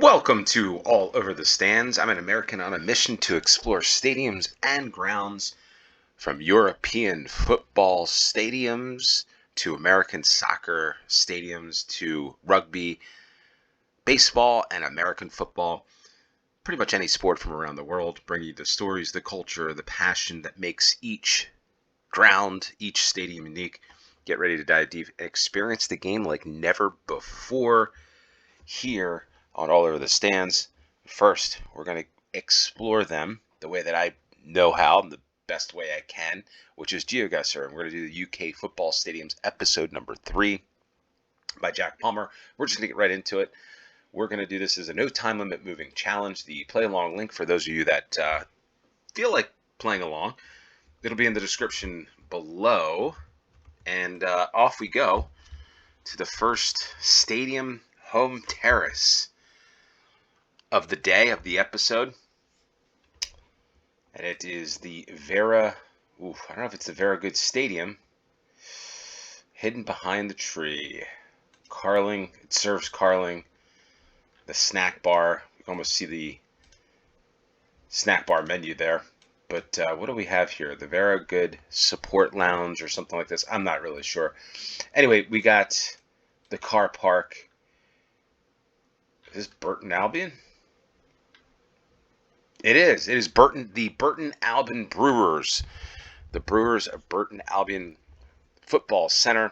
Welcome to All Over the Stands. I'm an American on a mission to explore stadiums and grounds, from European football stadiums to American soccer stadiums to rugby, baseball, and American football. Pretty much any sport from around the world, bringing you the stories, the culture, the passion that makes each ground, each stadium unique. Get ready to dive deep and experience the game like never before here on All Over the Stands. First, we're going to explore them the way that I know how, the best way I can, which is GeoGuessr. And we're going to do the UK Football Stadiums episode number 3 by Jack Palmer. We're just going to get right into it. We're going to do this as a no time limit moving challenge. The play along link for those of you that feel like playing along, it'll be in the description below. And off we go to the first stadium home terrace of the day, of the episode. And it is the I don't know if it's the Vera Good Stadium, hidden behind the tree. Carling, it serves Carling. The snack bar, you can almost see the snack bar menu there. But what do we have here? The Vera Good Support Lounge or something like this. I'm not really sure. Anyway, we got the car park. Is this Burton Albion? It is. It is the Burton Albion Brewers. The Brewers of Burton Albion Football Center.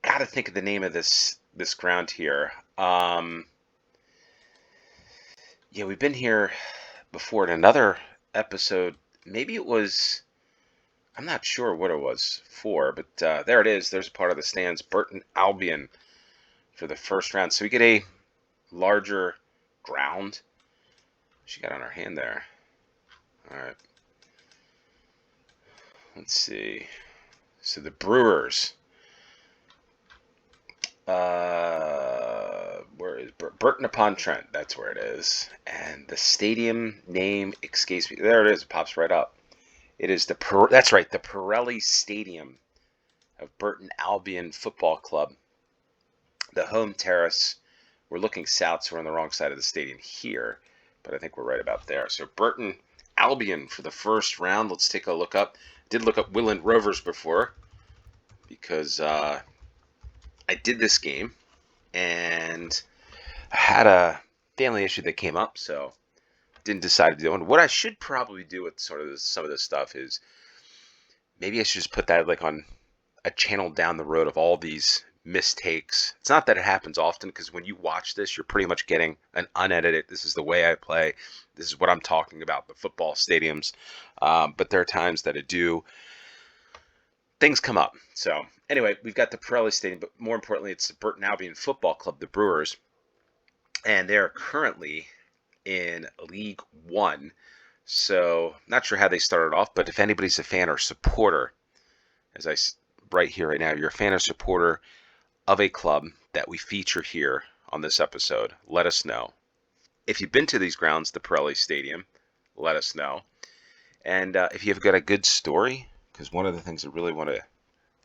Got to think of the name of this ground here. Yeah, we've been here before in another episode. Maybe it was, I'm not sure what it was for, but there it is. There's a part of the stands, Burton Albion, for the first round. So we get a larger ground. She got on her hand there. All right. Let's see. So the Brewers. Where is Burton upon Trent? That's where it is. And the stadium name escapes me. There it is. It pops right up. It is that's right, the Pirelli Stadium of Burton Albion Football Club. The home terrace. We're looking south, so we're on the wrong side of the stadium here. But I think we're right about there. So Burton Albion for the first round. Let's take a look up. Did look up Willand Rovers before because I did this game and I had a family issue that came up, so didn't decide to do it. What I should probably do with sort of some of this stuff is maybe I should just put that like on a channel down the road of all these mistakes. It's not that it happens often, because when you watch this, you're pretty much getting an unedited, this is the way I play, this is what I'm talking about, the football stadiums. But there are times that things come up. So anyway, we've got the Pirelli Stadium, but more importantly, it's the Burton Albion Football Club, the Brewers, and they're currently in League One. So not sure how they started off, but if anybody's a fan or supporter, as I write here right now, you're a fan or supporter of a club that we feature here on this episode, let us know. If you've been to these grounds, the Pirelli Stadium, let us know. And if you've got a good story, because one of the things I really want to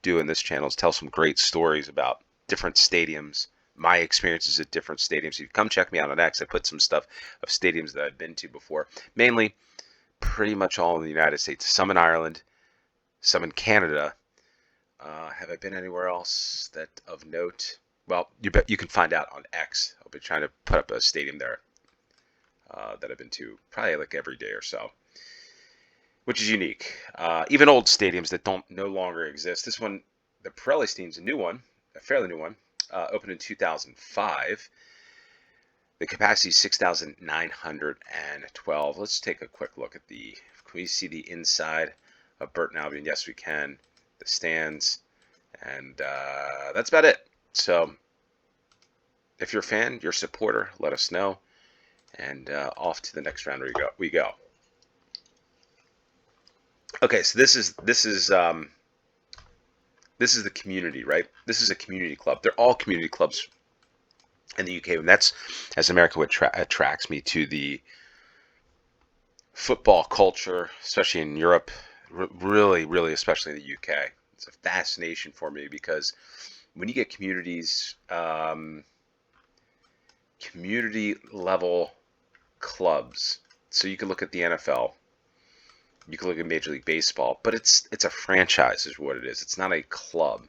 do in this channel is tell some great stories about different stadiums, my experiences at different stadiums. You come check me out on X. I put some stuff of stadiums that I've been to before, mainly pretty much all in the United States, some in Ireland, some in Canada. Have I been anywhere else that of note? Well, you can find out on X. I'll be trying to put up a stadium there that I've been to probably like every day or so, which is unique. Even old stadiums that no longer exist. This one, the Pirelli Stadium's a new one, a fairly new one, opened in 2005. The capacity is 6,912. Let's take a quick look at can we see the inside of Burton Albion? Yes, we can. The stands, and that's about it. So if you're a fan, you're a supporter, let us know, and off to the next round we go. Okay, so this is the community, right? This is a community club. They're all community clubs in the UK, and that's, as America, what attracts me to the football culture, especially in Europe. Really, really, especially in the UK. It's a fascination for me because when you get communities community level clubs. So you can look at the NFL, you can look at Major League Baseball, but it's a franchise is what it is. It's not a club.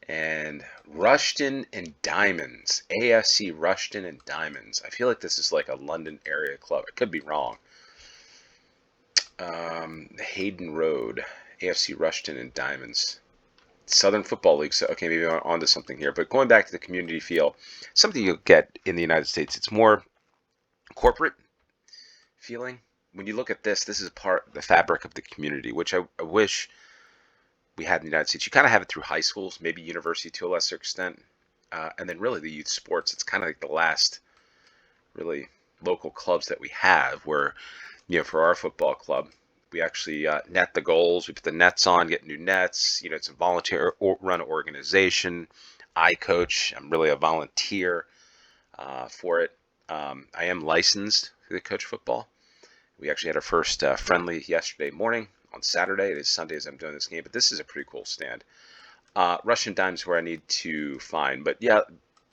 And Rushden and Diamonds, AFC Rushden and Diamonds. I feel like this is like a London area club. I could be wrong. Hayden Road, AFC Rushden and Diamonds. Southern Football League. So, okay, maybe I'm onto something here. But going back to the community feel, something you'll get in the United States, it's more corporate feeling. When you look at this is part the fabric of the community, which I wish we had in the United States. You kind of have it through high schools, maybe university to a lesser extent, and then really the youth sports. It's kind of like the last really local clubs that we have where, for our football club, we actually net the goals. We put the nets on, get new nets. It's a volunteer run organization. I coach. I'm really a volunteer for it. I am licensed to coach football. We actually had our first friendly yesterday morning. On Saturday. It is Sunday as I'm doing this game, but this is a pretty cool stand. Rushden Diamonds where I need to find, but yeah,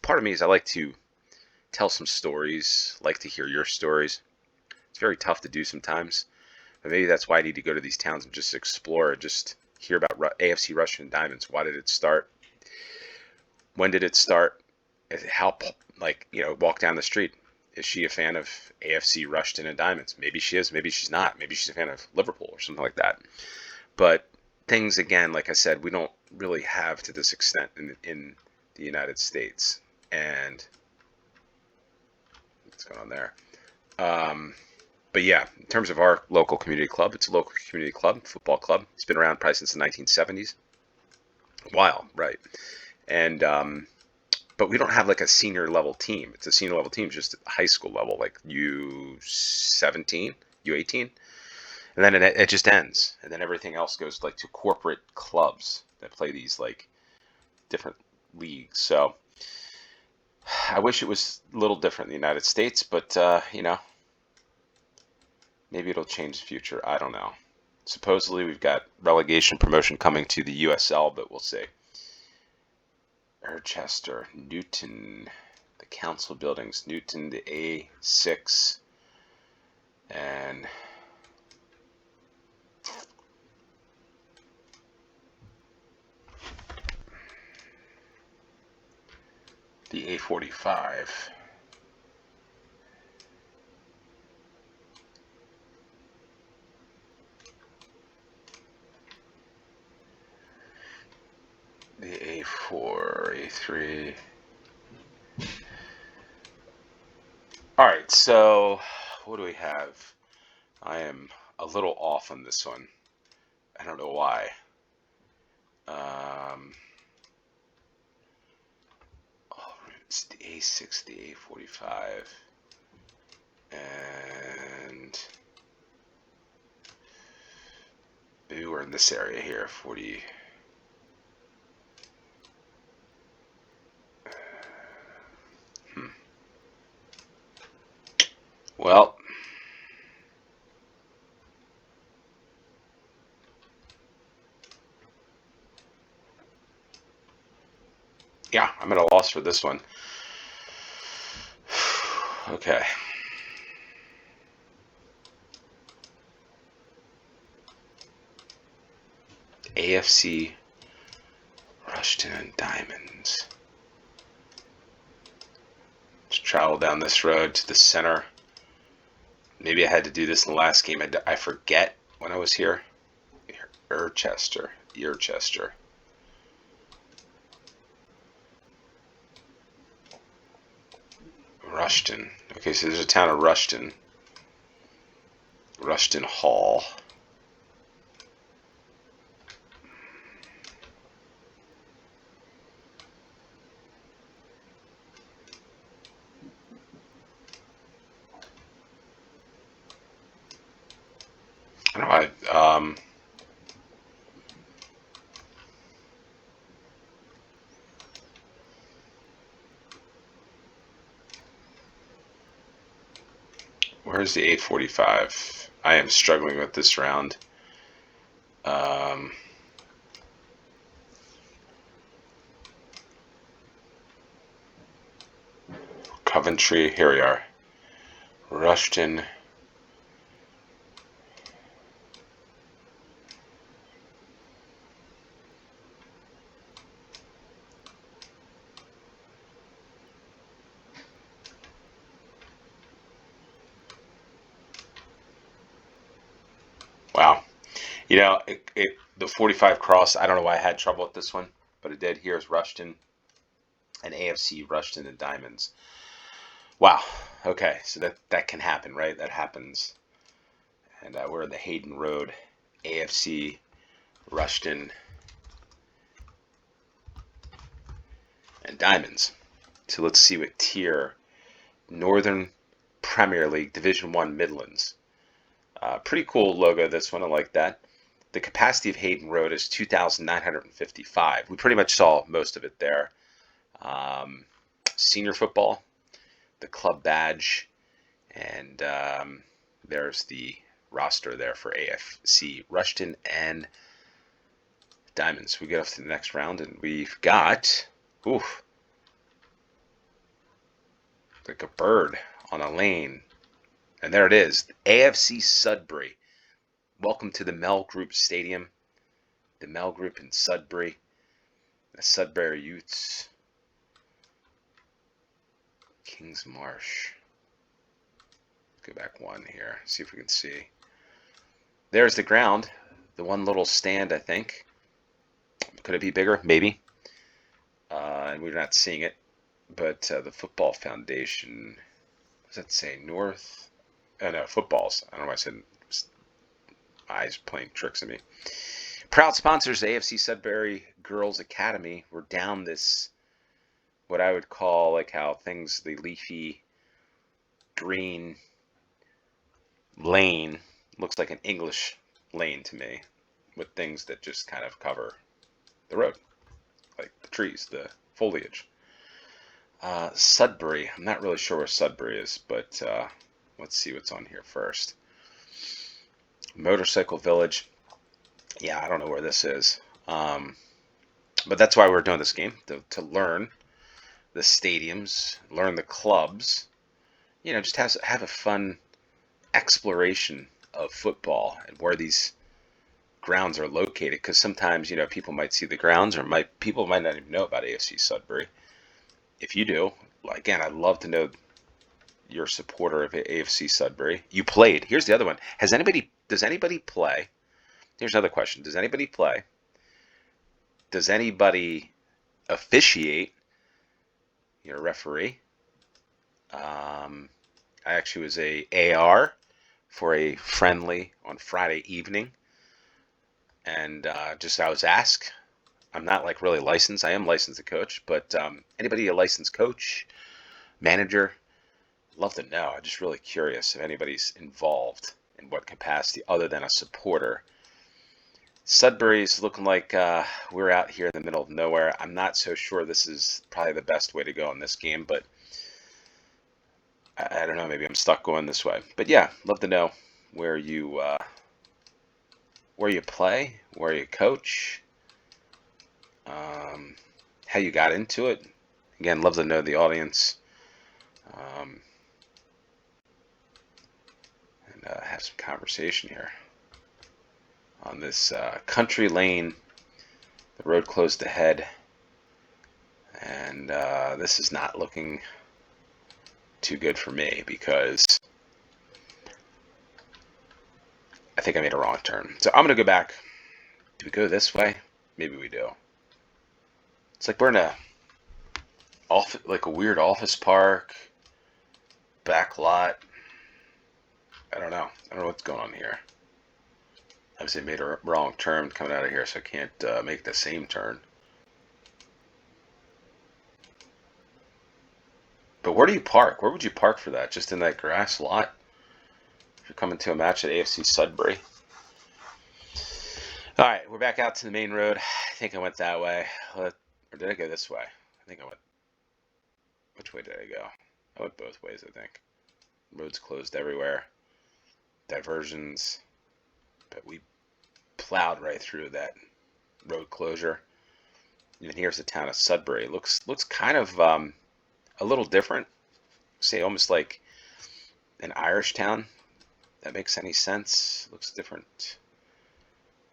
part of me is I like to tell some stories, like to hear your stories. It's very tough to do sometimes, but maybe that's why I need to go to these towns and just explore, just hear about AFC Rushden Diamonds. Why did it start? When did it start? How, walk down the street. Is she a fan of AFC Rushden and Diamonds? Maybe she is, maybe she's not. Maybe she's a fan of Liverpool or something like that. But things, again, like I said, we don't really have to this extent in the United States. And what's going on there? But yeah, in terms of our local community club, it's a local community club, football club. It's been around probably since the 1970s. Wow, right. And but we don't have like a senior level team. It's a senior level team, just at high school level, like U17, U18. And then it just ends. And then everything else goes like to corporate clubs that play these like different leagues. So I wish it was a little different in the United States, but maybe it'll change in the future. I don't know. Supposedly we've got relegation promotion coming to the USL, but we'll see. Erchester, Newton, the council buildings, Newton, the A6, and the A45. The A4, A3. All right, so what do we have? I am a little off on this one. I don't know why. It's the A6, the A45, and maybe we're in this area here, 40. Well, yeah, I'm at a loss for this one. Okay. AFC Rushden Diamonds. Let's travel down this road to the center. Maybe I had to do this in the last game. I forget when I was here. Erchester. Rushden. Okay, so there's a town of Rushden. Rushden Hall. I don't know. Where's the 845? I am struggling with this round. Coventry. Here we are. Rushden. Wow. You know, the 45 cross, I don't know why I had trouble with this one, but it did. Here's Rushden and AFC Rushden and Diamonds. Wow. Okay, so that can happen, right? That happens. And we're in the Hayden Road, AFC Rushden and Diamonds. So let's see what tier. Northern Premier League, Division 1 Midlands. Pretty cool logo, this one. I like that. The capacity of Hayden Road is 2,955. We pretty much saw most of it there. Senior football, the club badge, and there's the roster there for AFC Rushden and Diamonds. We get off to the next round, and we've got, oof, like a bird on a lane. And there it is, AFC Sudbury. Welcome to the Mel Group Stadium. The Mel Group in Sudbury. The Sudbury Utes. Kings Marsh. Go back one here, see if we can see. There's the ground. The one little stand, I think. Could it be bigger? Maybe. And we're not seeing it. But the Football Foundation, what does that say? North? Oh no, footballs. I don't know why I said eyes playing tricks on me. Proud sponsors, AFC Sudbury Girls Academy. We're down this, what I would call, like how things, the leafy green lane, looks like an English lane to me, with things that just kind of cover the road, like the trees, the foliage. Sudbury, I'm not really sure where Sudbury is, but let's see what's on here first. Motorcycle Village. Yeah, I don't know where this is. But that's why we're doing this game, to learn the stadiums, learn the clubs. You know, just have a fun exploration of football and where these grounds are located. Because sometimes, you know, people might see the grounds, or people might not even know about AFC Sudbury. If you do, again, I'd love to know you're a supporter of AFC Sudbury. You played. Here's the other one. Does anybody play? Here's another question. Does anybody play? Does anybody officiate? You're a referee. I actually was a AR for a friendly on Friday evening. And I was asked. I'm not like really licensed. I am licensed to coach, but anybody a licensed coach, manager? Love to know. I'm just really curious if anybody's involved in what capacity other than a supporter. Sudbury's looking like we're out here in the middle of nowhere. I'm not so sure this is probably the best way to go in this game, but I don't know. Maybe I'm stuck going this way. But yeah, love to know where you play, where you coach, how you got into it. Again, love to know the audience. Have some conversation here on this country lane. The road closed ahead, and this is not looking too good for me because I think I made a wrong turn. So I'm gonna go back. Do we go this way? Maybe we do. It's like we're in a weird office park, back lot. I don't know what's going on here. Obviously made a wrong turn coming out of here, so I can't make the same turn. But where do you park? Where would you park for that? Just in that grass lot? If you're coming to a match at AFC Sudbury. All right, we're back out to the main road. I think I went that way. Or did I go this way? I think I went... Which way did I go? I went both ways, I think. Roads closed everywhere. Diversions, but we plowed right through that road closure. And here's the town of Sudbury. Looks kind of a little different say almost like an Irish town. That makes any sense? Looks different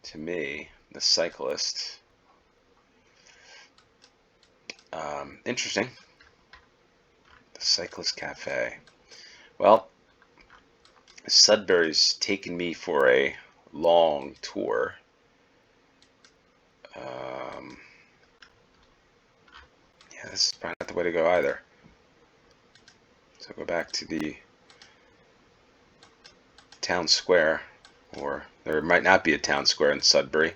to me. The cyclist. Interesting. The Cyclist Cafe. Well, Sudbury's taken me for a long tour. Yeah, this is probably not the way to go either. So go back to the town square, or there might not be a town square in Sudbury.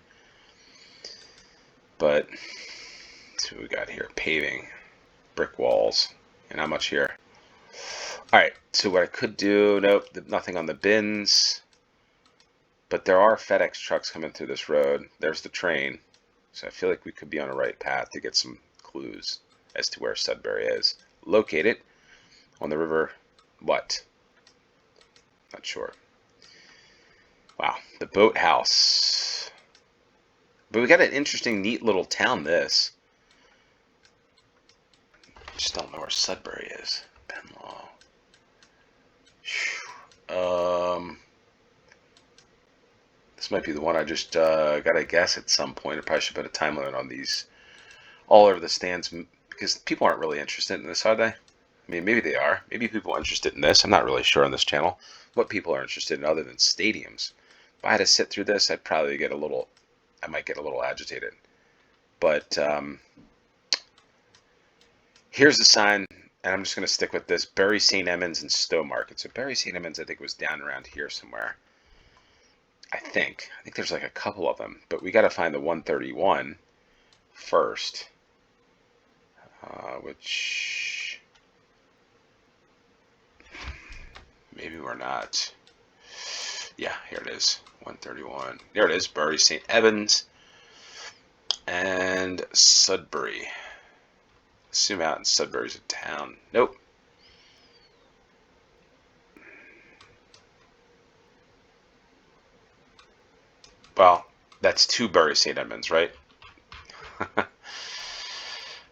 But let's see what we got here. Paving, brick walls, and how much here? Alright, so what I could do, nope, nothing on the bins. But there are FedEx trucks coming through this road. There's the train. So I feel like we could be on a right path to get some clues as to where Sudbury is. Located on the river, what? Not sure. Wow, the boathouse. But we got an interesting, neat little town, this. Just don't know where Sudbury is. Penlaw. This might be the one I just gotta guess at some point. I probably should put a time limit on these all over the stands, because people aren't really interested in this, are they? I mean, maybe they are. Maybe people are interested in this. I'm not really sure on this channel what people are interested in other than stadiums. If I had to sit through this, I'd probably get a little, I might get a little agitated. But here's the sign, and I'm just going to stick with this. Bury St. Edmunds and Stowe Market. So Bury St. Edmunds, I think, was down around here somewhere. I think there's like a couple of them, but we got to find the 131 first, which maybe we're not. Yeah, here it is, 131. There it is, Bury St. Edmunds and Sudbury. Zoom out, and Sudbury's a town. Nope. Well, that's two Bury St. Edmunds, right?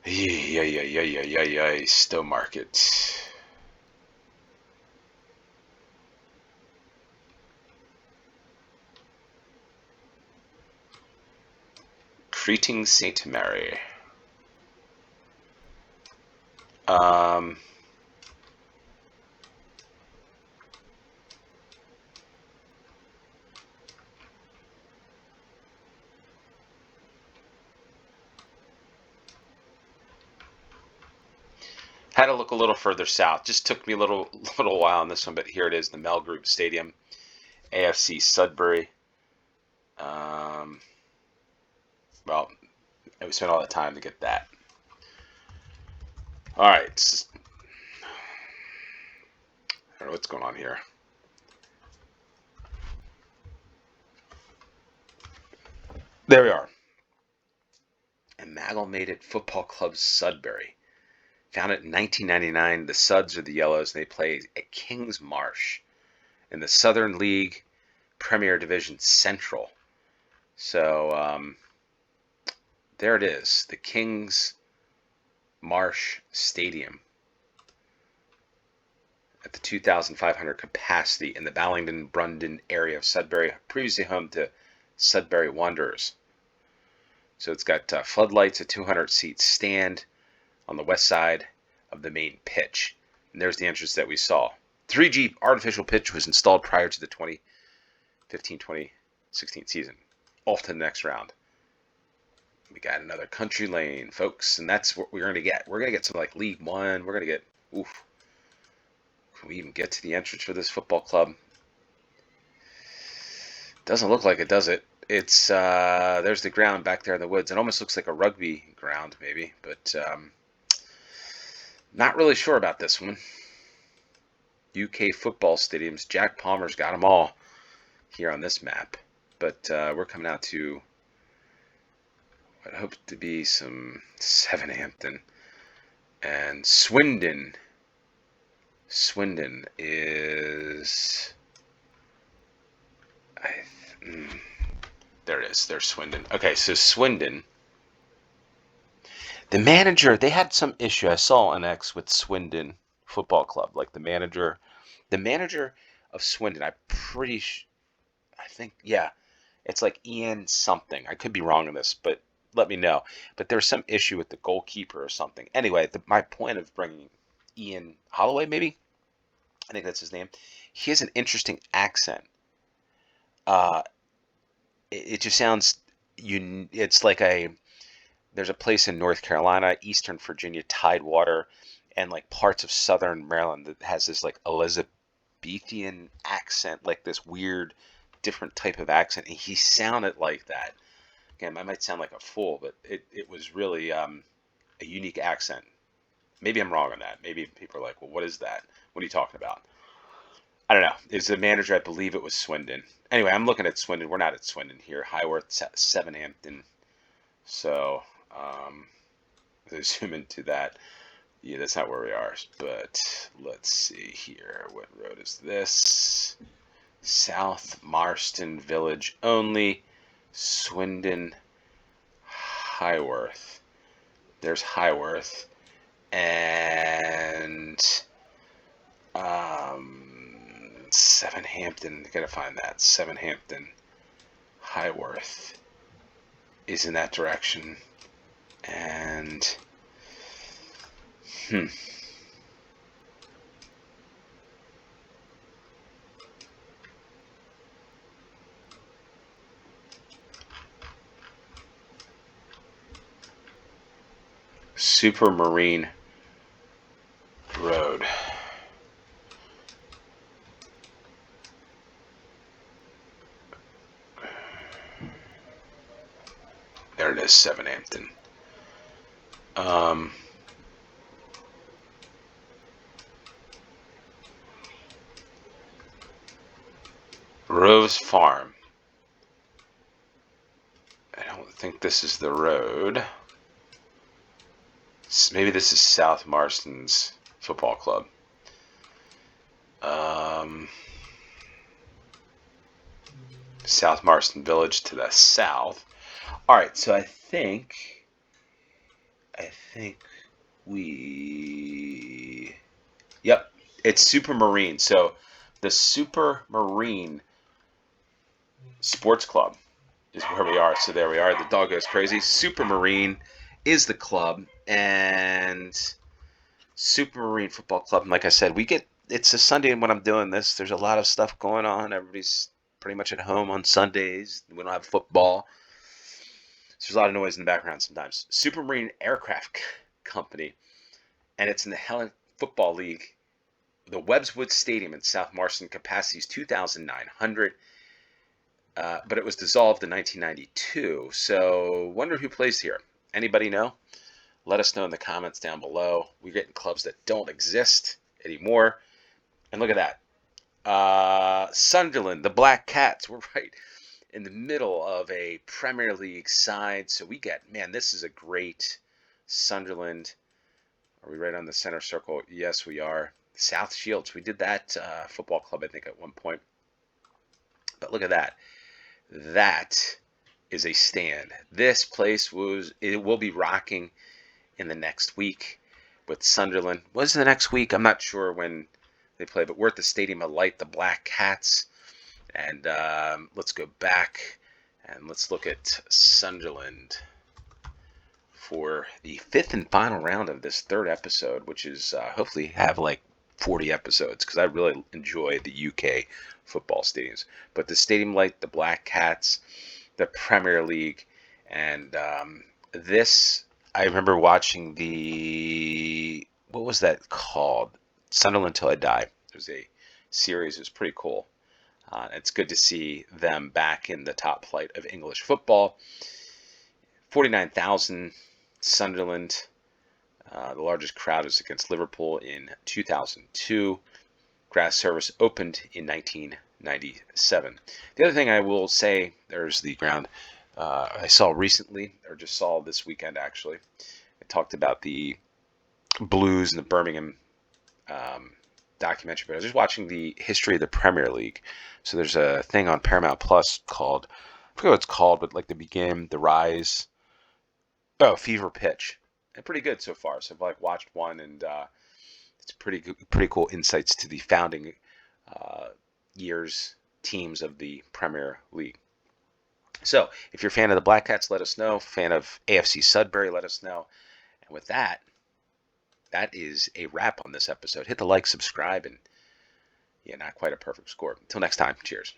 Yeah. Stowe Market. Creting St. Mary. Had to look a little further south. Just took me a little while on this one, but here it is, the Mel Group Stadium, AFC Sudbury. Well, we spent all the time to get that. All right. I don't know what's going on here. There we are. Amalgamated Football Club Sudbury. Founded in 1999, the Suds are the Yellows, and they play at Kings Marsh in the Southern League Premier Division Central. So there it is, the Kings Marsh Stadium at the 2,500 capacity in the Ballington-Brundon area of Sudbury, previously home to Sudbury Wanderers. So it's got floodlights, a 200-seat stand on the west side of the main pitch. And there's the entrance that we saw. 3G artificial pitch was installed prior to the 2015-2016 season. Off to the next round. We got another country lane, folks, and that's what we're going to get. We're going to get some like League One. We're going to get, oof. Can we even get to the entrance for this football club? Doesn't look like it, does it? It's, there's the ground back there in the woods. It almost looks like a rugby ground, maybe, but not really sure about this one. UK football stadiums. Jack Palmer's got them all here on this map. But we're coming out to what I hope to be some Sevenhampton. And Swindon. Swindon is... there it is. There's Swindon. Okay, so Swindon. The manager, they had some issue. I saw an X with Swindon Football Club, like the manager of Swindon. I think, yeah, it's like Ian something. I could be wrong on this, but let me know. But there's some issue with the goalkeeper or something. Anyway, my point of bringing Ian Holloway, maybe, I think that's his name. He has an interesting accent. Uh, it just sounds it's like there's a place in North Carolina, Eastern Virginia, Tidewater, and like parts of Southern Maryland that has this like Elizabethan accent, like this weird, different type of accent. And he sounded like that. Again, I might sound like a fool, but it was really a unique accent. Maybe I'm wrong on that. Maybe people are like, well, what is that? What are you talking about? I don't know. It's the manager. I believe it was Swindon. Anyway, I'm looking at Swindon. We're not at Swindon here. Highworth, Sevenhampton. So, zoom into that. Yeah, that's not where we are. But let's see here. What road is this? South Marston Village only. Swindon, Highworth. There's Highworth. And Sevenhampton. Gotta find that. Sevenhampton, Highworth is in that direction. And Supermarine Road. There it is, Sevenhampton. Rose Farm. I don't think this is the road. Maybe this is South Marston's football club. South Marston Village to the south. All right, so I think yep, it's Supermarine. So the Supermarine Sports Club is where we are. So there we are. The dog goes crazy. Supermarine is the club, and Supermarine Football Club. And like I said, it's a Sunday, and when I'm doing this, there's a lot of stuff going on. Everybody's pretty much at home on Sundays. We don't have football. So there's a lot of noise in the background sometimes. Supermarine Aircraft Company, and it's in the Helen Football League. The Webbswood Stadium in South Marston, capacity is 2,900. But it was dissolved in 1992. So wonder who plays here. Anybody know? Let us know in the comments down below. We're getting clubs that don't exist anymore. And look at that. Sunderland, the Black Cats. We're right in the middle of a Premier League side. So we get, man, this is a great Sunderland. Are we right on the center circle? Yes, we are. South Shields. We did that football club, I think, at one point. But look at that. That is a stand. This place will be rocking in the next week with Sunderland. What's the next week? I'm not sure when they play, but we're at the Stadium of Light, the Black Cats. And let's go back and let's look at Sunderland for the fifth and final round of this third episode, which is hopefully have like 40 episodes, because I really enjoy the UK football stadiums. But the Stadium Light, the Black Cats, the Premier League, and this, I remember watching what was that called? Sunderland Till I Die. It was a series. It was pretty cool. It's good to see them back in the top flight of English football. 49,000 Sunderland. The largest crowd was against Liverpool in 2002. Grass service opened in 1997. The other thing I will say, there's the ground I saw recently, or just saw this weekend actually. I talked about the Blues and the Birmingham documentary, but I was just watching the history of the Premier League. So there's a thing on Paramount Plus called, I forget what it's called, but like the Begin, the Rise, Fever Pitch. And pretty good so far. So I've like watched one, and It's pretty cool insights to the founding years teams of the Premier League. So, if you're a fan of the Black Cats, let us know. Fan of AFC Sudbury, let us know. And with that, that is a wrap on this episode. Hit the like, subscribe, and yeah, not quite a perfect score. Until next time, cheers.